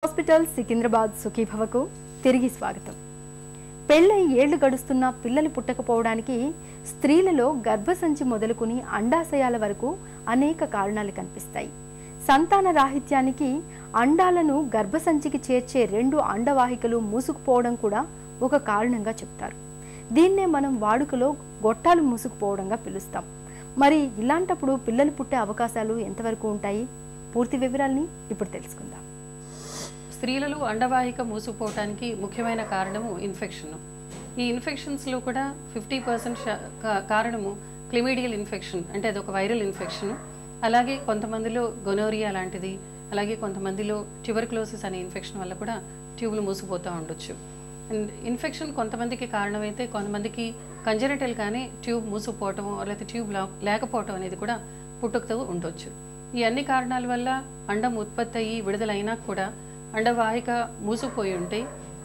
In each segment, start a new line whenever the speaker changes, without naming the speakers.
Hospital Secunderabad సుఖీభవకు తిరిగి స్వాగతం. పెళ్ళై ఏళ్లు గడుస్తున్న పిల్లలు పుట్టకపోవడానికి స్త్రీలలో గర్భసంచి మొదలుకుని అండాశయాల వరకు అనేక కారణాలు కనిపిస్తాయి. సంతాన రాహిత్యానికి అండాలను గర్భసంచికి చేర్చే 2 అండవాహికలు మూసుకుపోవడం కూడా ఒక కారణంగా చెప్తారు. దీన్నే మనం వాడుకలో గొట్టాలు మూసుకుపోవడంగా పిలుస్తాం. మరి ఇలాంటప్పుడు పిల్లలు పుట్టే అవకాశాలు ఎంతవరకు ఉంటాయి? పూర్తి వివరాల్ని ఇప్పుడు తెలుసుకుందాం.
స్త్రీలలో అండవాహిక మూసుకుపోవడానికి ముఖ్యమైన కారణము ఇన్ఫెక్షన్. ఈ ఇన్ఫెక్షన్స్లో కూడా 50% కారణము క్లిమిడియల్ ఇన్ఫెక్షన్, అంటే అదొక వైరల్ ఇన్ఫెక్షన్. అలాగే కొంతమందిలో గొనోరియా లాంటిది, అలాగే కొంతమందిలో ట్యూబర్క్లోసిస్ అనే ఇన్ఫెక్షన్ వల్ల కూడా ట్యూబ్లు మూసుకుపోతూ ఉండొచ్చు. అండ్ ఇన్ఫెక్షన్ కొంతమందికి కారణమైతే కొంతమందికి కంజెనిటల్గానే ట్యూబ్ మూసుకుపోవటము లేకపోతే ట్యూబ్ లేకపోవటం అనేది కూడా పుట్టుకతో ఉండొచ్చు. ఈ అన్ని కారణాల వల్ల అండం ఉత్పత్తి అయ్యి విడుదలైనా కూడా అండవాహిక మూసుకుపోయి ఉంటే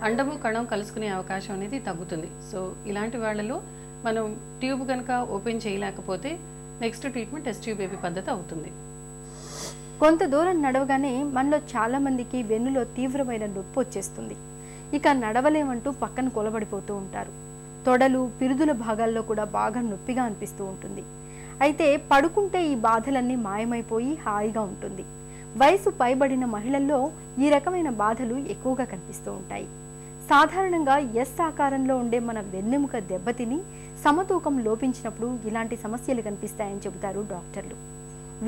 అండము కణం కలుసుకునే అవకాశం అనేది తగ్గుతుంది. సో ఇలాంటి వాళ్ళలో మనం ట్యూబ్ కనుక ఓపెన్ చేయలేకపోతే next treatment test tube baby పద్ధతి అవుతుంది.
కొంత దూరం నడవగానే మనలో చాలా మందికి వెన్నులో తీవ్రమైన నొప్పి వచ్చేస్తుంది. ఇక నడవలేమంటూ పక్కన కొలబడిపోతూ ఉంటారు. తొడలు, పిరుదుల భాగాల్లో కూడా బాగా నొప్పిగా అనిపిస్తూ ఉంటుంది. అయితే పడుకుంటే ఈ బాధలన్నీ మాయమైపోయి హాయిగా ఉంటుంది. వయసు పైబడిన మహిళల్లో ఈ రకమైన బాధలు ఎక్కువగా కనిపిస్తూ ఉంటాయి. సాధారణంగా ఎస్ ఆకారంలో ఉండే మన వెన్నెముక దెబ్బతిని సమతూకం లోపించినప్పుడు ఇలాంటి సమస్యలు కనిపిస్తాయని చెబుతారు డాక్టర్లు.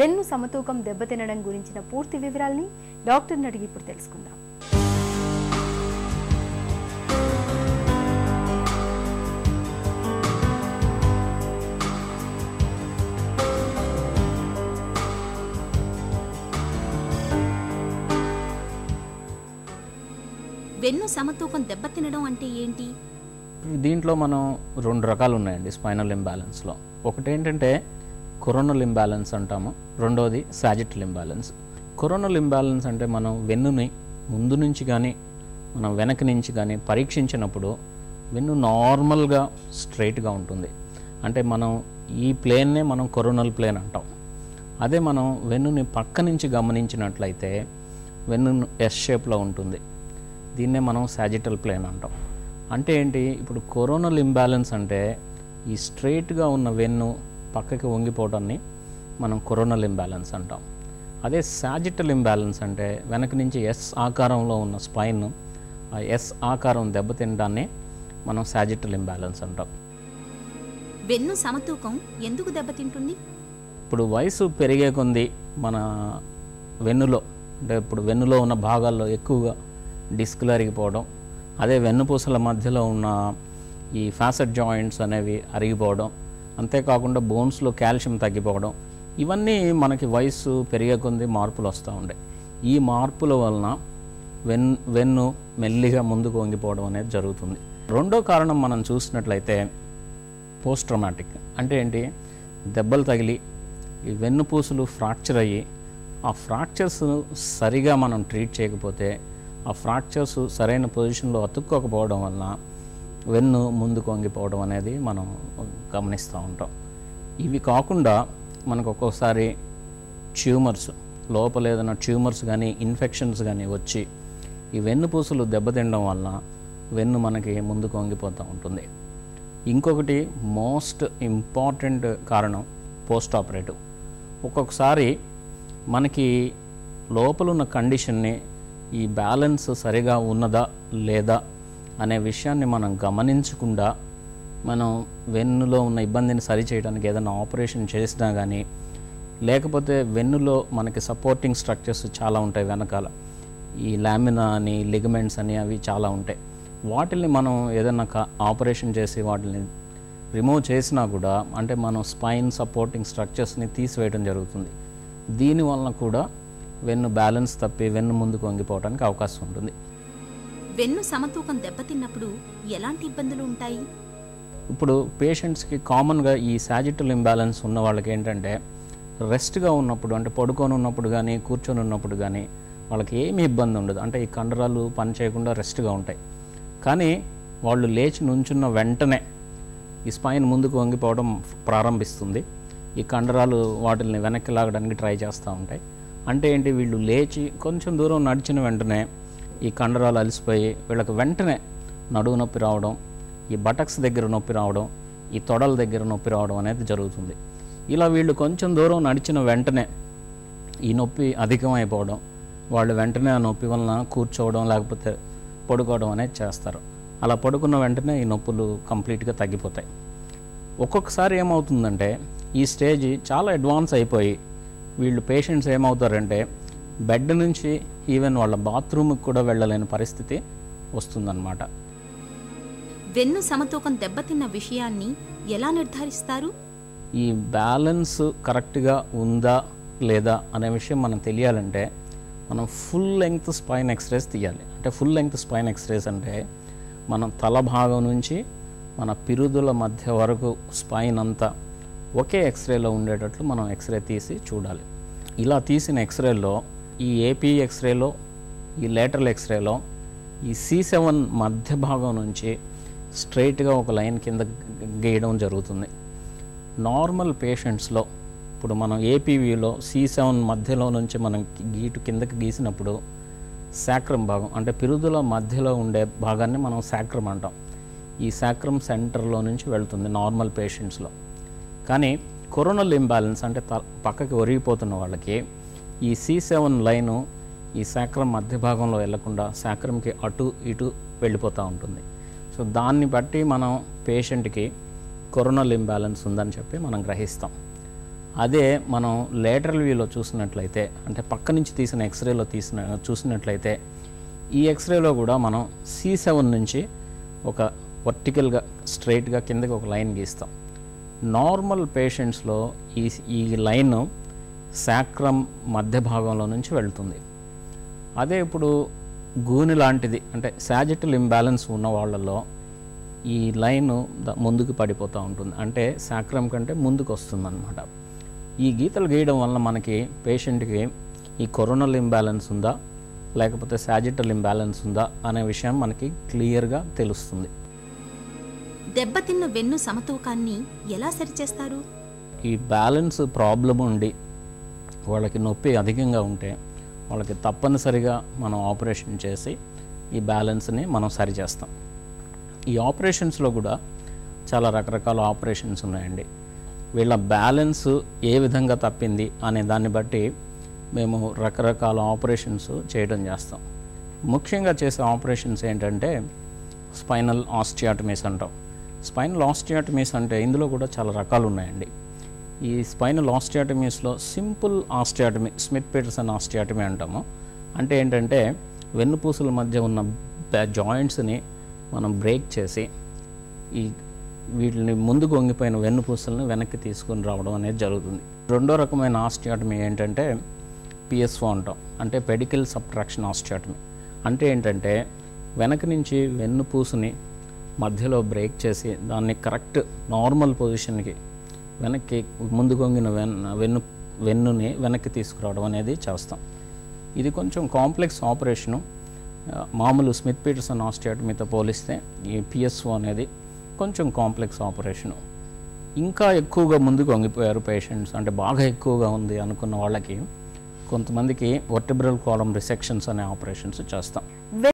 వెన్ను సమతూకం దెబ్బతినడం గురించిన పూర్తి వివరాల్ని డాక్టర్ని అడిగి ఇప్పుడు తెలుసుకుందాం.
వెన్ను సమతూకం దెబ్బతినడం అంటే ఏంటి?
దీంట్లో మనం 2 రకాలు ఉన్నాయండి స్పైనల్ ఇంబ్యాలెన్స్లో. ఒకటి ఏంటంటే కొరోనల్ ఇంబ్యాలెన్స్ అంటాము, రెండోది సాజిటల్ ఇంబ్యాలెన్స్. కొరోనల్ ఇంబ్యాలెన్స్ అంటే మనం వెన్నుని ముందు నుంచి కానీ మనం వెనక నుంచి కానీ పరీక్షించినప్పుడు వెన్ను నార్మల్గా స్ట్రైట్గా ఉంటుంది. అంటే మనం ఈ ప్లేన్నే మనం కొరోనల్ ప్లేన్ అంటాం. అదే మనం వెన్నుని పక్క నుంచి గమనించినట్లయితే వెన్ను ఎస్ షేప్లో ఉంటుంది. దీన్నే మనం సాజిటల్ ప్లేన్ అంటాం. అంటే ఏంటి, ఇప్పుడు కొరోనల్ ఇంబ్యాలెన్స్ అంటే ఈ స్ట్రైట్గా ఉన్న వెన్ను పక్కకి వంగిపోవడాన్ని మనం కొరోనల్ ఇంబ్యాలెన్స్ అంటాం. అదే సాజిటల్ ఇంబ్యాలెన్స్ అంటే వెనక నుంచి ఎస్ ఆకారంలో ఉన్న స్పైన్, ఆ ఎస్ ఆకారం దెబ్బతినడాన్ని మనం సాజిటల్ ఇంబ్యాలెన్స్ అంటాం.
వెన్ను సమతూకం ఎందుకు దెబ్బతింటుంది?
ఇప్పుడు వయసు పెరిగే కొద్దీ మన వెన్నులో, అంటే ఇప్పుడు వెన్నులో ఉన్న భాగాల్లో ఎక్కువగా డిస్క్లు అరిగిపోవడం, అదే వెన్నుపూసల మధ్యలో ఉన్న ఈ ఫ్యాసెట్ జాయింట్స్ అనేవి అరిగిపోవడం, అంతేకాకుండా బోన్స్లో కాల్షియం తగ్గిపోవడం, ఇవన్నీ మనకి వయసు పెరిగే కొద్దీ మార్పులు వస్తూ ఉంటాయి. ఈ మార్పుల వలన వెన్ను మెల్లిగా ముందుకు వంగిపోవడం అనేది జరుగుతుంది. రెండో కారణం మనం చూసినట్లయితే పోస్ట్ ట్రామాటిక్. అంటే ఏంటి, దెబ్బలు తగిలి ఈ వెన్నుపూసలు ఫ్రాక్చర్ అయ్యి ఆ ఫ్రాక్చర్స్ సరిగా మనం ట్రీట్ చేయకపోతే ఆ ఫ్రాక్చర్స్ సరైన పొజిషన్లో అతుక్కోకపోవడం వలన వెన్ను ముందుకు వంగిపోవడం అనేది మనం గమనిస్తూ ఉంటాం. ఇవి కాకుండా మనకు ఒక్కోసారి ట్యూమర్స్, లోపల ఏదైనా ట్యూమర్స్ కానీ ఇన్ఫెక్షన్స్ కానీ వచ్చి ఈ వెన్నుపూసలు దెబ్బతినడం వలన వెన్ను మనకి ముందుకు వంగిపోతూ ఉంటుంది. ఇంకొకటి మోస్ట్ ఇంపార్టెంట్ కారణం పోస్ట్ ఆపరేటివ్. ఒక్కొక్కసారి మనకి లోపలున్న కండిషన్ని, ఈ బ్యాలెన్స్ సరిగా ఉన్నదా లేదా అనే విషయాన్ని మనం గమనించకుండా మనం వెన్నులో ఉన్న ఇబ్బందిని సరిచేయడానికి ఏదైనా ఆపరేషన్ చేసినా కానీ, లేకపోతే వెన్నులో మనకి సపోర్టింగ్ స్ట్రక్చర్స్ చాలా ఉంటాయి వెనకాల, ఈ లామినా అని లిగమెంట్స్ అని అవి చాలా ఉంటాయి. వాటిని మనం ఏదైనా ఆపరేషన్ చేసి వాటిని రిమూవ్ చేసినా కూడా, అంటే మనం స్పైన్ సపోర్టింగ్ స్ట్రక్చర్స్ని తీసివేయడం జరుగుతుంది. దీనివలన కూడా వెన్ను బ్యాలెన్స్ తప్పి వెన్ను ముందుకు వంగిపోవడానికి అవకాశం ఉంటుంది.
వెన్ను సమతూకం దెబ్బతిన్నప్పుడు ఎలాంటి ఇబ్బందులు ఉంటాయి?
ఇప్పుడు పేషెంట్స్కి కామన్గా ఈ సాజిటల్ ఇంబ్యాలెన్స్ ఉన్న వాళ్ళకి ఏంటంటే రెస్ట్గా ఉన్నప్పుడు, అంటే పడుకొని ఉన్నప్పుడు కానీ కూర్చొని ఉన్నప్పుడు కానీ వాళ్ళకి ఏమీ ఇబ్బంది ఉండదు. అంటే ఈ కండరాలు పని చేయకుండా రెస్ట్గా ఉంటాయి. కానీ వాళ్ళు లేచి నుంచున్న వెంటనే ఈ స్పైన్ ముందుకు వంగిపోవడం ప్రారంభిస్తుంది. ఈ కండరాలు వాటిని వెనక్కి లాగడానికి ట్రై చేస్తూ ఉంటాయి. అంటే ఏంటి, వీళ్ళు లేచి కొంచెం దూరం నడిచిన వెంటనే ఈ కండరాలు అలసిపోయి వీళ్ళకి వెంటనే నడువు నొప్పి రావడం, ఈ బటక్స్ దగ్గర నొప్పి రావడం, ఈ తొడల దగ్గర నొప్పి రావడం అనేది జరుగుతుంది. ఇలా వీళ్ళు కొంచెం దూరం నడిచిన వెంటనే ఈ నొప్పి అధికమైపోవడం, వాళ్ళు వెంటనే ఆ నొప్పి వలన కూర్చోవడం లేకపోతే పడుకోవడం అనేది చేస్తారు. అలా పడుకున్న వెంటనే ఈ నొప్పులు కంప్లీట్గా తగ్గిపోతాయి. ఒక్కొక్కసారి ఏమవుతుందంటే ఈ స్టేజ్ చాలా అడ్వాన్స్ అయిపోయి వీళ్ళు పేషెంట్స్ ఏమవుతారంటే బెడ్ నుంచి ఈవెన్ వాళ్ళ బాత్రూమ్కి కూడా వెళ్ళలేని పరిస్థితి వస్తుందన్నమాట.
వెన్ను సమతూకం దెబ్బతిన్న విషయాన్ని ఎలా నిర్ధారిస్తారు?
ఈ బ్యాలెన్స్ కరెక్ట్గా ఉందా లేదా అనే విషయం మనం తెలియాలంటే మనం ఫుల్ లెంగ్త్ స్పైన్ ఎక్స్రేస్ తీయాలి. అంటే ఫుల్ లెంగ్త్ స్పైన్ ఎక్స్రేస్ అంటే మనం తల భాగం నుంచి మన పిరుదుల మధ్య వరకు స్పైన్ అంతా ఒకే ఎక్స్రేలో ఉండేటట్లు మనం ఎక్స్రే తీసి చూడాలి. ఇలా తీసిన ఎక్స్రేలో ఈ ఏపీ ఎక్స్రేలో, ఈ లేటరల్ ఎక్స్రేలో ఈ C7 మధ్య భాగం నుంచి స్ట్రైట్గా ఒక లైన్ కింద గీయడం జరుగుతుంది. నార్మల్ పేషెంట్స్లో ఇప్పుడు మనం ఏపీవీలో C7 మధ్యలో నుంచి మనం గీటు కిందకి గీసినప్పుడు శాక్రమ్ భాగం అంటే పిరుదుల మధ్యలో ఉండే భాగాన్ని మనం శాక్రమ్ అంటాం. ఈ శాక్రమ్ సెంటర్లో నుంచి వెళ్తుంది నార్మల్ పేషెంట్స్లో. కానీ కొరోనల్ ఇంబ్యాలెన్స్ అంటే పక్కకి ఒరిగిపోతున్న వాళ్ళకి ఈ C7 లైను ఈ శాక్రమ్ మధ్య భాగంలో వెళ్లకుండా శాక్రమ్కి అటు ఇటు వెళ్ళిపోతూ ఉంటుంది. సో దాన్ని బట్టి మనం పేషెంట్కి కొరోనల్ ఇంబ్యాలెన్స్ ఉందని చెప్పి మనం గ్రహిస్తాం. అదే మనం లేటరల్ వ్యూలో చూసినట్లయితే అంటే పక్క నుంచి తీసిన ఎక్స్రేలో చూసినట్లయితే ఈ ఎక్స్రేలో కూడా మనం C7 నుంచి ఒక వర్టికల్గా స్ట్రైట్గా కిందకి ఒక లైన్ గీస్తాం. నార్మల్ పేషెంట్స్లో ఈ లైన్ శాక్రమ్ మధ్య భాగంలో నుంచి వెళ్తుంది. అదే ఇప్పుడు గూని లాంటిది అంటే సాజిటల్ ఇంబ్యాలెన్స్ ఉన్న వాళ్ళలో ఈ లైన్ ముందుకు పడిపోతూ ఉంటుంది. అంటే శాక్రమ్ కంటే ముందుకు వస్తుంది అన్నమాట. ఈ గీతలు గీయడం వల్ల మనకి పేషెంట్కి ఈ కొరోనల్ ఇంబ్యాలెన్స్ ఉందా లేకపోతే సాజిటల్ ఇంబ్యాలెన్స్ ఉందా అనే విషయం మనకి క్లియర్గా తెలుస్తుంది.
దెబ్బతిన్న వెన్ను సమతూకాన్ని ఎలా సరిచేస్తారు?
ఈ బ్యాలెన్స్ ప్రాబ్లం ఉండి వాళ్ళకి నొప్పి అధికంగా ఉంటే వాళ్ళకి తప్పనిసరిగా మనం ఆపరేషన్ చేసి ఈ బ్యాలెన్స్ని మనం సరిచేస్తాం. ఈ ఆపరేషన్స్లో కూడా చాలా రకరకాల ఆపరేషన్స్ ఉన్నాయండి. వీళ్ళ బ్యాలెన్స్ ఏ విధంగా తప్పింది అనే దాన్ని బట్టి మేము రకరకాల ఆపరేషన్స్ చేయడం చేస్తాం. ముఖ్యంగా చేసే ఆపరేషన్స్ ఏంటంటే స్పైనల్ ఆస్టియాటమీస్ అంటాం. స్పైనల్ ఆస్టియాటమీస్ అంటే ఇందులో కూడా చాలా రకాలు ఉన్నాయండి. ఈ స్పైనల్ ఆస్టియాటమీస్లో సింపుల్ ఆస్టియాటమీ, స్మిత్ పీటర్సన్ ఆస్టియాటమీ అంటాము. అంటే ఏంటంటే వెన్నుపూసల మధ్య ఉన్న జాయింట్స్ని మనం బ్రేక్ చేసి ఈ వీటిని ముందుకు వంగిపోయిన వెన్నుపూసలను వెనక్కి తీసుకొని రావడం అనేది జరుగుతుంది. రెండో రకమైన ఆస్టియాటమీ ఏంటంటే PSO అంటాం. అంటే పెడికల్ సబ్ట్రాక్షన్ ఆస్టియాటమీ. అంటే ఏంటంటే వెనక నుంచి వెన్నుపూసని మధ్యలో బ్రేక్ చేసి దాన్ని కరెక్ట్ నార్మల్ పొజిషన్కి వెనక్కి ముందుకు వంగిన వెన్నుని వెనక్కి తీసుకురావడం అనేది చేస్తాం. ఇది కొంచెం కాంప్లెక్స్ ఆపరేషను. మామూలు స్మిత్ పీటర్సన్ ఆస్టియాటమీతో పోలిస్తే ఈ PSO అనేది కొంచెం కాంప్లెక్స్ ఆపరేషను. ఇంకా ఎక్కువగా ముందుకు వంగిపోయారు పేషెంట్స్ అంటే బాగా ఎక్కువగా ఉంది అనుకున్న వాళ్ళకి కొంతమందికి వర్టిబ్రల్ కాలమ్ రిసెక్షన్స్ అనే ఆపరేషన్స్ చేస్తాం.